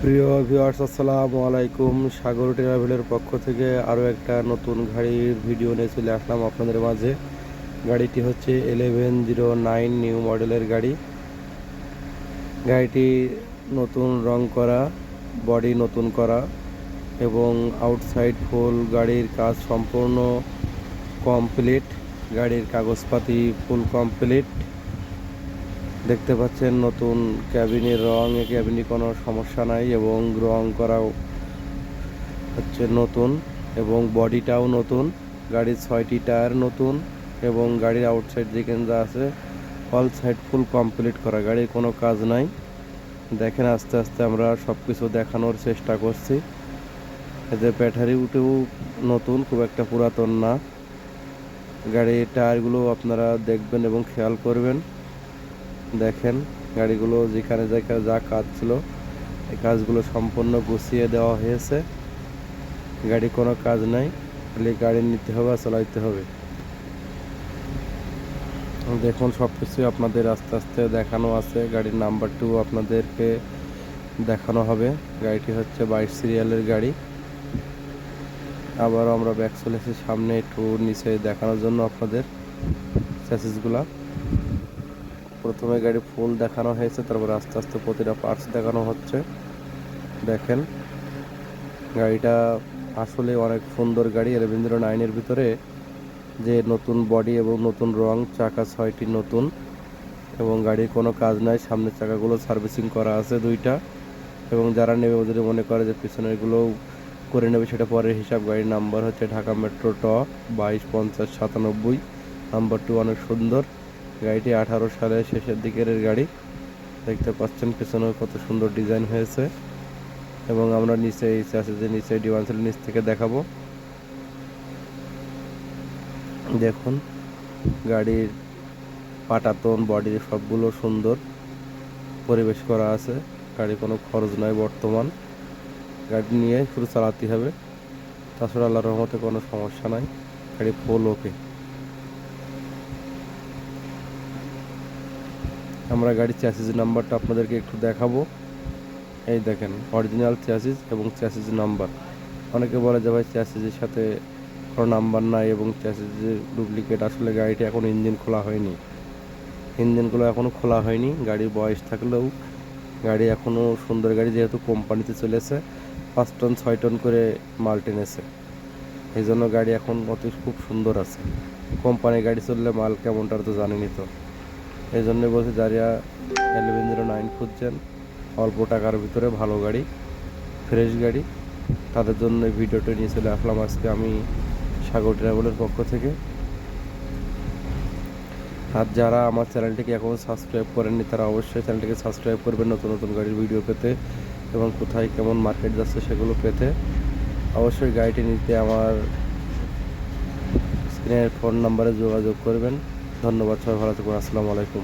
প্রিয় ভিউয়ার্স, আসসালামু আলাইকুম। সাগর ট্রাভেলের পক্ষ থেকে আরও একটা নতুন গাড়ির ভিডিও নিয়ে চলে আসলাম আপনাদের মাঝে। গাড়িটি হচ্ছে 1109 নিউ মডেলের গাড়ি। গাড়িটি নতুন রং করা, বডি নতুন করা এবং আউটসাইড ফুল গাড়ির কাজ সম্পূর্ণ কমপ্লিট। গাড়ির কাগজপাতি ফুল কমপ্লিট। দেখতে পাচ্ছেন নতুন ক্যাবিনের রং, ক্যাবিনে কোনো সমস্যা নাই এবং রং করাও হচ্ছে নতুন এবং বডিটাও নতুন। গাড়ির 6টি টায়ার নতুন এবং গাড়ির আউটসাইড যেখানে যা আছে অল সাইড ফুল কমপ্লিট করা, গাড়ির কোনো কাজ নাই। দেখেন আস্তে আস্তে আমরা সব কিছু দেখানোর চেষ্টা করছি। এতে ব্যাটারি উঠেও নতুন, খুব একটা পুরাতন না। গাড়ির টায়ারগুলো আপনারা দেখবেন এবং খেয়াল করবেন। দেখেন গাড়িগুলো যেখানে যেখানে যা কাজ ছিল এই কাজগুলো সম্পূর্ণ গুছিয়ে দেওয়া হয়েছে। গাড়ি কোনো কাজ নাই, খালি গাড়ি নিতে হবে আর চালাইতে হবে। দেখুন সব কিছুই আপনাদের আস্তে আস্তে দেখানো আছে। গাড়ির নাম্বারটিও আপনাদেরকে দেখানো হবে। গাড়িটি হচ্ছে 22 সিরিয়ালের গাড়ি। আবারও আমরা ব্যাক চলেছি সামনে, একটু নিচে দেখানোর জন্য আপনাদের চ্যাসিসগুলা। প্রথমে গাড়ি ফুল দেখানো হয়েছে, তারপর আস্তে আস্তে প্রতিটা পার্টস দেখানো হচ্ছে। দেখেন গাড়িটা আসলে অনেক সুন্দর গাড়ি। 1109-এর ভিতরে যে নতুন বডি এবং নতুন রং, চাকা 6টি নতুন এবং গাড়ির কোনো কাজ নাই। সামনের চাকাগুলো সার্ভিসিং করা আছে 2টা এবং যারা নেবে ওদের মনে করে যে পিছনেরগুলোও করে নেবে সেটা পরের হিসাব। গাড়ির নাম্বার হচ্ছে ঢাকা মেট্রো ট 225097। নাম্বারটি অনেক সুন্দর। গাড়িটি 18 সালের শেষের দিকের গাড়ি। দেখতে পাচ্ছেন পিছনে কত সুন্দর ডিজাইন হয়েছে এবং আমরা নিচে এই চ্যাসিসের নিচে ডিভান্সের নিচ থেকে দেখাবো। দেখুন গাড়ির পাটাতন, বডি সবগুলো সুন্দর পরিবেশ করা আছে। গাড়ি কোনো খরচ নয় বর্তমান। গাড়ি নিয়ে শুধু চালাতে হবে, তাছাড়া আল্লাহর রহমতে কোনো সমস্যা নাই। গাড়ি ফুল ওকে। আমরা গাড়ির চ্যাসিস নাম্বারটা আপনাদেরকে একটু দেখাবো। এই দেখেন অরিজিনাল চ্যাসিস এবং চ্যাসিস নাম্বার। অনেকে বলে যে ভাই চ্যাসিসের সাথে কোনো নাম্বার নাই এবং চ্যাসিসের ডুপ্লিকেট। আসলে গাড়িটা এখন ইঞ্জিন খোলা হয়নি, ইঞ্জিনগুলো এখনও খোলা হয়নি। গাড়ির বয়স থাকলেও গাড়ি এখনও সুন্দর গাড়ি, যেহেতু কোম্পানিতে চলেছে 5 টন 6 টন করে মাল টেনেছে, এই জন্য গাড়ি এখন খুব সুন্দর আছে। কোম্পানির গাড়ি চললে মাল কেমনটা তো জানেনি তো। এই জন্যই বলছি যারা 1109 খুঁজছেন অল্প টাকার ভিতরে ভালো গাড়ি, ফ্রেশ গাড়ি, তাদের জন্য এই ভিডিওটা নিয়ে চলে আসলাম আজকে আমি সাগর ট্রাভেলের পক্ষ থেকে। আর যারা আমার চ্যানেলটিকে এখনও সাবস্ক্রাইব করেননি তারা অবশ্যই চ্যানেলটিকে সাবস্ক্রাইব করবেন নতুন নতুন গাড়ির ভিডিও পেতে এবং কোথায় কেমন মার্কেট যাচ্ছে সেগুলো পেতে। অবশ্যই গাড়িটি নিতে আমার স্ক্রিনের ফোন নাম্বারে যোগাযোগ করবেন। ধন্যবাদ, সবাই ভালো থাকুন। আসসালামু আলাইকুম।